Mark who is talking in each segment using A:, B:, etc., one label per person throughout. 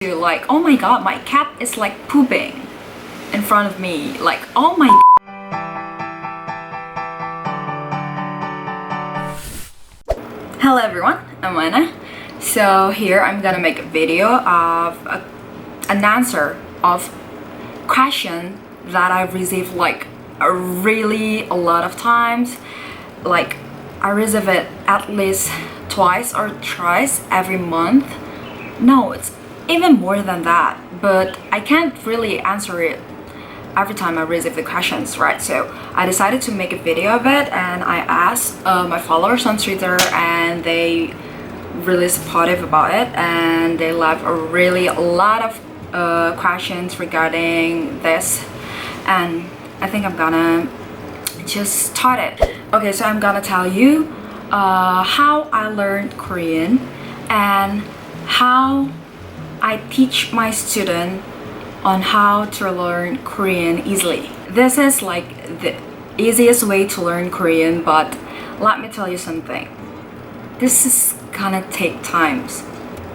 A: to like, oh my god, my cat is like pooping in front of me, like, oh my. Hello everyone, I'm Lena. So here I'm gonna make a video of an answer of question that I've received like a lot of times. Like I receive it at least twice or thrice every month. No, it's even more than that, but I can't really answer it every time I receive the questions, right? So I decided to make a video of it, and I asked my followers on Twitter, and they really supportive about it, and they left a lot of questions regarding this, and I think I'm gonna just start it. Okay, so I'm gonna tell you how I learned Korean and how I teach my student on how to learn Korean easily. This is like the easiest way to learn Korean, but let me tell you something. This is gonna take times.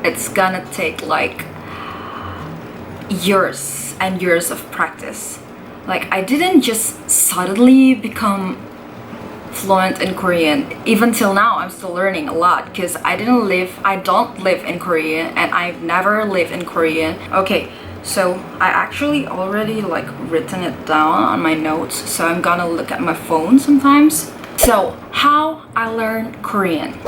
A: It's gonna take like years and years of practice. Like I didn't just suddenly become fluent in Korean. Even till now I'm still learning a lot because I don't live in Korea, and I've never lived in Korea. Okay, so I actually already like written it down on my notes, so I'm gonna look at my phone sometimes. So how I learned Korean.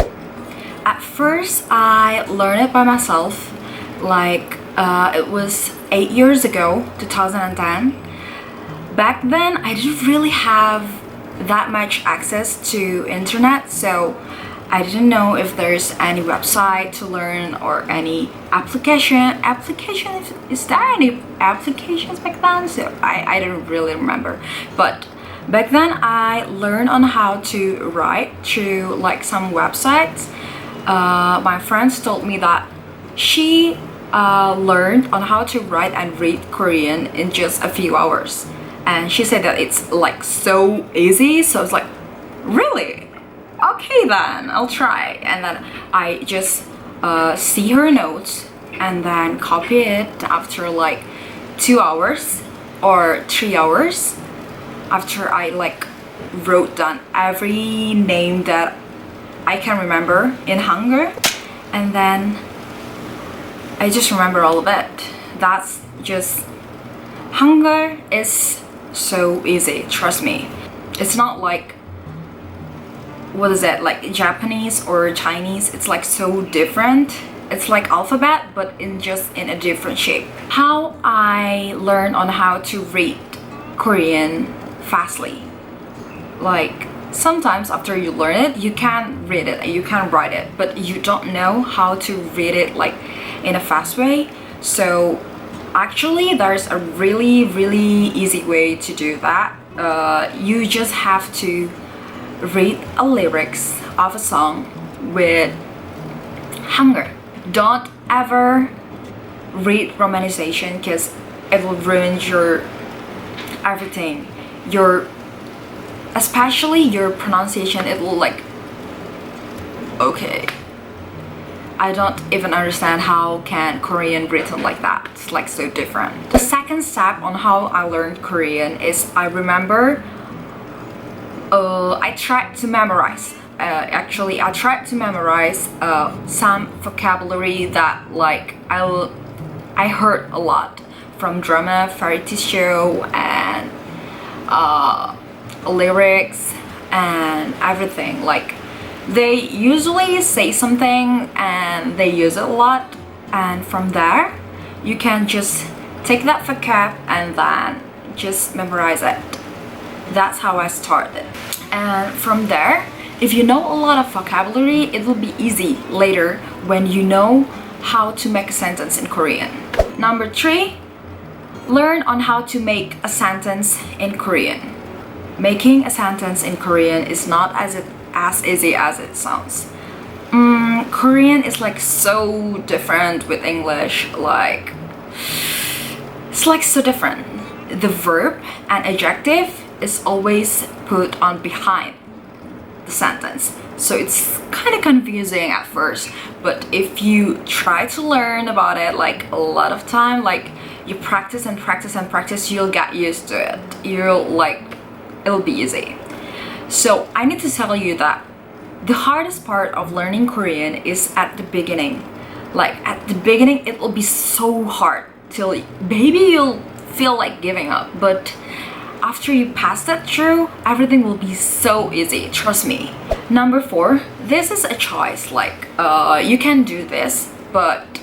A: At first I learned it by myself, like it was 8 years ago, 2010. Back then I didn't really have that much access to internet, so I didn't know if there's any website to learn or any application. Is there any applications back then? So I don't really remember, but back then I learned on how to write through like some websites. My friends told me that she learned on how to write and read Korean in just a few hours. And she said that it's like so easy, so it's like, really? Okay then, I'll try. And then I just see her notes and then copy it after like 2 hours or 3 hours, after I like wrote down every name that I can remember in Hangul, and then I just remember all of it. That's just, Hangul is so easy, trust me. It's not like, what is it, like Japanese or Chinese. It's like so different. It's like alphabet, but in a different shape. How I learned on how to read Korean fastly. Like sometimes after you learn it, you can read it and you can write it, but you don't know how to read it like in a fast way. So actually there's a really easy way to do that. You just have to read a lyrics of a song with Hangul. Don't ever read romanization, because it will ruin your everything. Especially your pronunciation. It will like, okay, I don't even understand how can Korean written like that. It's like so different. The second step on how I learned Korean is I remember I tried to memorize. I tried to memorize some vocabulary that like I heard a lot from drama, variety show, and lyrics and everything. Like they usually say something and they use it a lot, and from there you can just take that vocab and then just memorize it. That's how I started. And from there, if you know a lot of vocabulary, it will be easy later when you know how to make a sentence in Korean. Number 3, learn on how to make a sentence in Korean. Making a sentence in Korean is not as easy as it sounds. Korean is like so different with English. Like it's like so different. The verb and adjective is always put on behind the sentence. So it's kind of confusing at first, but if you try to learn about it like a lot of time, like you practice and practice and practice, you'll get used to it. It'll be easy. So I need to tell you that the hardest part of learning Korean is at the beginning. Like at the beginning, it will be so hard till maybe you'll feel like giving up, but after you pass that through, everything will be so easy, trust me. Number 4, this is a choice. Like you can do this, but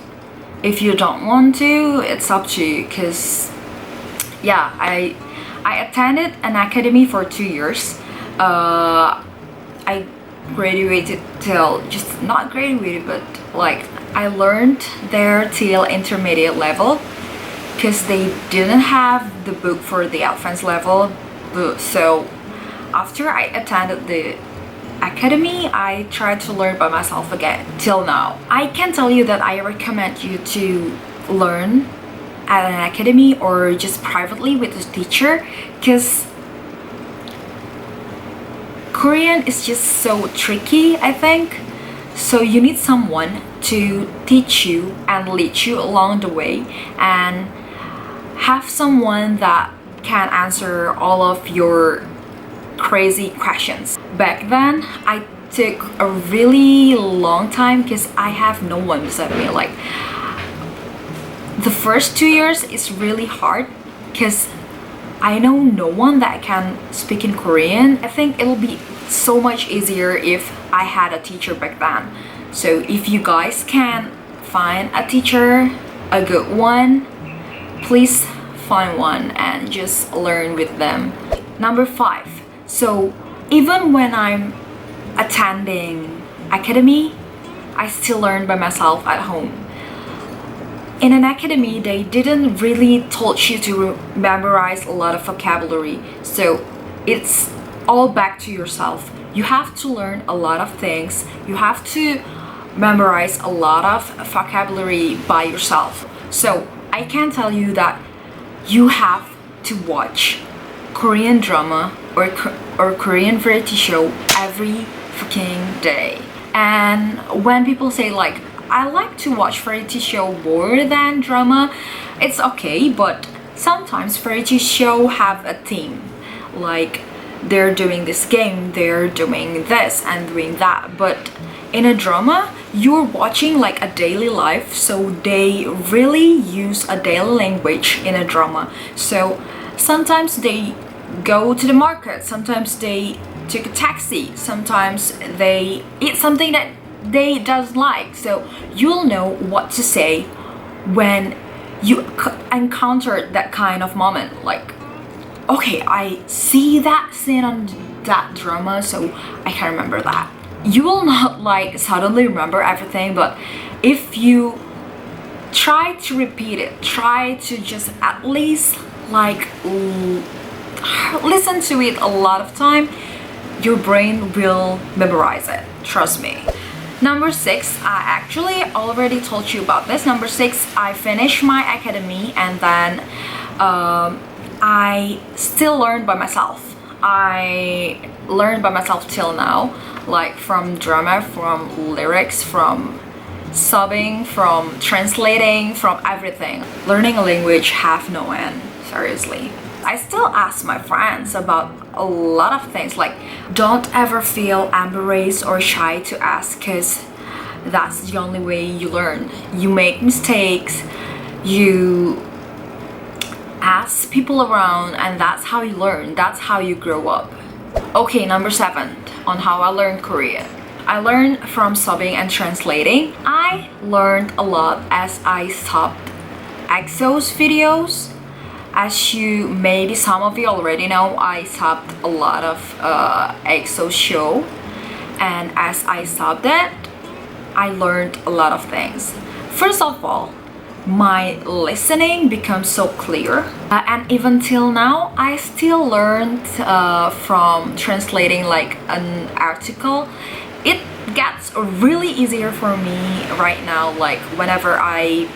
A: if you don't want to, it's up to you. Because yeah, I attended an academy for 2 years. I graduated till, just not graduated, but like I learned there till intermediate level, because they didn't have the book for the advanced level. So after I attended the academy, I tried to learn by myself again till now. I can tell you that I recommend you to learn at an academy or just privately with a teacher, because Korean is just so tricky, I think. So you need someone to teach you and lead you along the way, and have someone that can answer all of your crazy questions. Back then, I took a really long time because I have no one beside me. Like the first 2 years is really hard because I know no one that can speak in Korean. I think it'll be so much easier if I had a teacher back then. So if you guys can find a teacher, a good one, please find one and just learn with them. Number 5. So even when I'm attending academy, I still learn by myself at home. In an academy, they didn't really teach you to memorize a lot of vocabulary. So it's all back to yourself. You have to learn a lot of things. You have to memorize a lot of vocabulary by yourself. So I can tell you that you have to watch Korean drama or Korean variety show every freaking day. And when people say like, I like to watch variety show more than drama, it's okay, but sometimes variety show have a theme. Like they're doing this game, they're doing this and doing that. But in a drama, you're watching like a daily life, so they really use a daily language in a drama. So sometimes they go to the market, sometimes they take a taxi, sometimes they eat something that they doesn't like. So you'll know what to say when you encounter that kind of moment. Like, okay, I see that scene on that drama, so I can remember that. You will not like suddenly remember everything, but if you try to repeat it, try to just at least like listen to it a lot of time, your brain will memorize it, trust me. Number 6, I actually already told you about this. Number 6, I finished my academy, and then I still learn by myself. I learn by myself till now, like from drama, from lyrics, from subbing, from translating, from everything. Learning a language have no end, seriously. I still ask my friends about a lot of things. Like, don't ever feel embarrassed or shy to ask, because that's the only way you learn. You make mistakes, you ask people around, and that's how you learn, that's how you grow up. Okay, number 7, on how I learned Korean. I learned from subbing and translating. I learned a lot as I subbed EXO's videos. As you maybe some of you already know, I subbed a lot of EXO show, and as I subbed it, I learned a lot of things. First of all, my listening becomes so clear, and even till now I still learned from translating like an article. It gets really easier for me right now. Like whenever I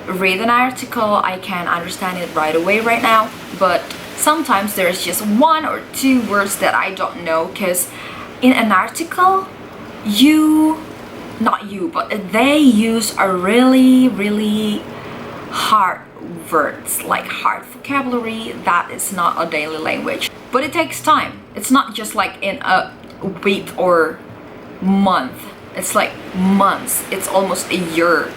A: read an article, I can understand it right away right now. But Sometimes there's just one or two words that I don't know, because in an article, not you, but they use a really hard words, like hard vocabulary that is not a daily language. But it takes time. It's not just like in a week or month. It's like months. It's almost a year.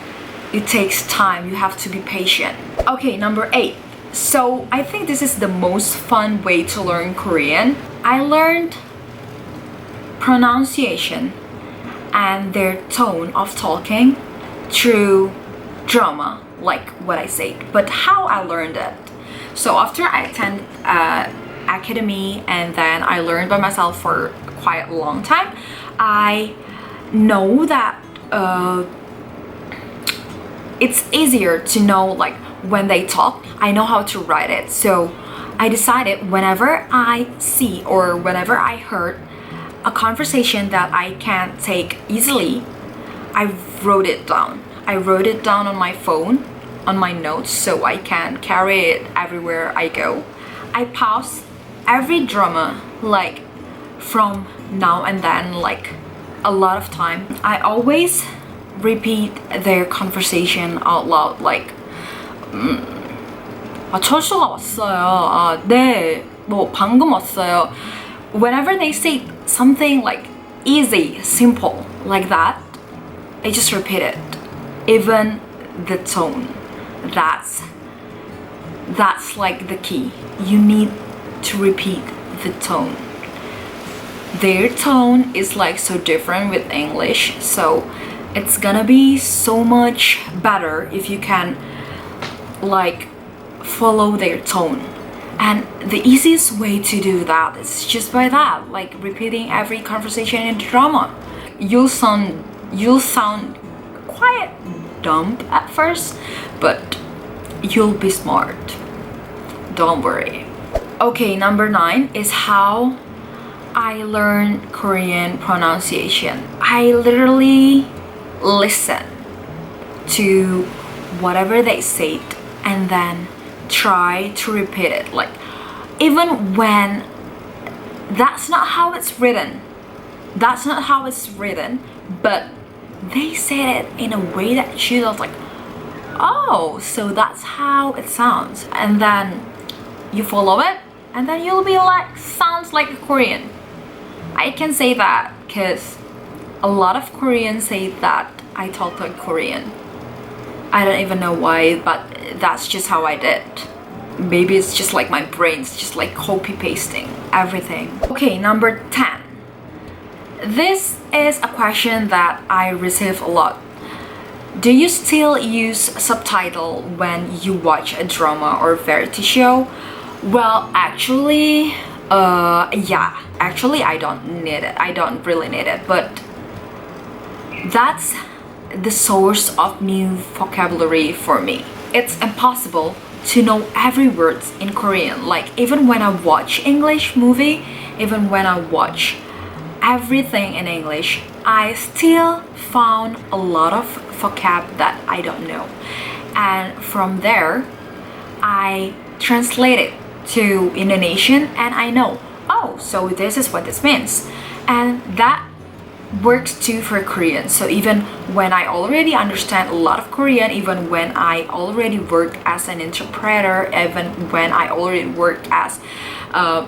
A: It takes time. You have to be patient. Okay, number 8. So I think this is the most fun way to learn Korean. I learned pronunciation and their tone of talking through drama, like what I said. But how I learned it? So after I attended academy and then I learned by myself for quite a long time, I know that it's easier to know like when they talk. I know how to write it. So I decided whenever I see or whenever I heard a conversation that I can't take easily, I wrote it down. I wrote it down on my phone, on my notes, so I can carry it everywhere I go. I pause every drama like from now and then, like a lot of time. I always repeat their conversation out loud, like 철수가 왔어요. 네, 뭐 방금 왔어요. Whenever they say something like easy, simple, like that, I just repeat it. Even the tone. That's like the key. You need to repeat the tone. Their tone is like so different with English, so it's gonna be so much better if you can like follow their tone. And the easiest way to do that is just by that, like repeating every conversation in the drama. You'll sound quite dumb at first, but you'll be smart. Don't worry. Okay, number 9 is how I learned Korean pronunciation. I literally listen to whatever they said and then try to repeat it, like even when that's not how it's written, but they said it in a way that she was like, oh, so that's how it sounds, and then you follow it and then you'll be like, sounds like a Korean. I can say that because a lot of Koreans say that I talk like Korean. I don't even know why, but that's just how I did. Maybe it's just like my brain's just like copy pasting everything. Okay, number 10. This is a question that I receive a lot. Do you still use subtitle when you watch a drama or variety show? Well, actually, yeah. Actually, I don't need it. I don't really need it, but that's the source of new vocabulary for me. It's impossible to know every word in Korean. Like even when I watch English movie, even when I watch everything in English, I still found a lot of vocab that I don't know. And from there, I translate it to Indonesian and I know, oh, so this is what this means. And that works too for Korean. So even when I already understand a lot of Korean, even when I already work as an interpreter, even when I already work as a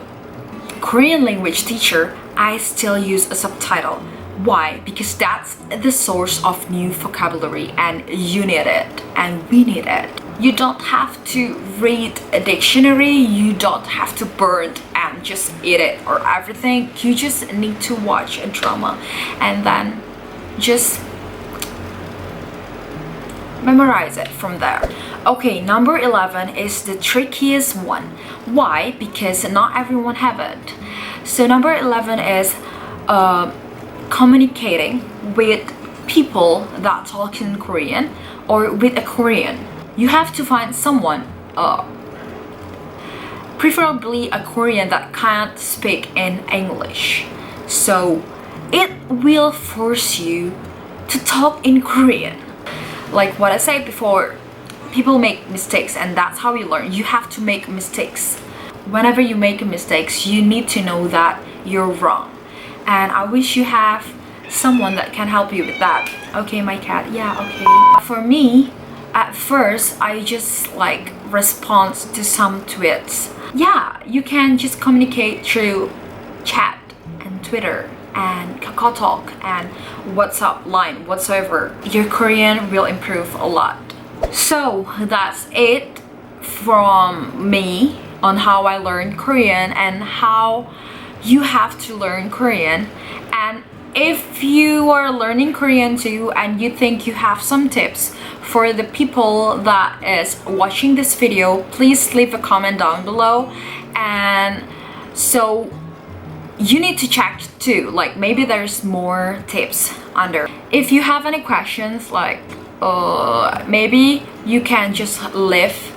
A: Korean language teacher, I still use a subtitle. Why? Because that's the source of new vocabulary and you need it and we need it. You don't have to read a dictionary, you don't have to burn and just eat it or everything. You just need to watch a drama and then just memorize it from there. Okay, number 11 is the trickiest one. Why? Because not everyone have it. So number 11 is communicating with people that talk in Korean or with a Korean. You have to find someone, preferably a Korean that can't speak in English. So it will force you to talk in Korean. Like what I said before, people make mistakes and that's how you learn. You have to make mistakes. whenever you make mistakes, you need to know that you're wrong. And I wish you have someone that can help you with that. Okay, my cat. Yeah, okay. For me, at first, I just like respond to some tweets. Yeah, you can just communicate through chat and Twitter and Kakao Talk and WhatsApp line whatsoever. Your Korean will improve a lot. So that's it from me on how I learned Korean and how you have to learn Korean. And if you are learning Korean too and you think you have some tips for the people that is watching this video, please leave a comment down below. And so you need to check too, like maybe there's more tips under. If you have any questions, like maybe you can just leave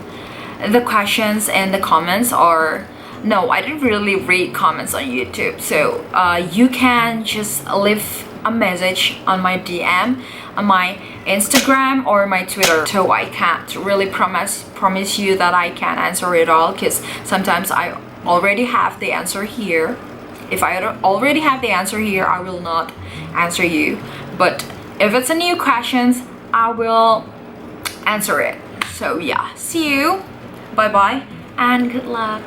A: the questions in the comments, or no, I didn't really read comments on YouTube, so you can just leave a message on my DM on my Instagram or my Twitter. So I can't really promise you that I can answer it all, because sometimes I already have the answer here. If I already have the answer here, I will not answer you, but if it's a new questions, I will answer it. So yeah, see you, bye bye, and good luck.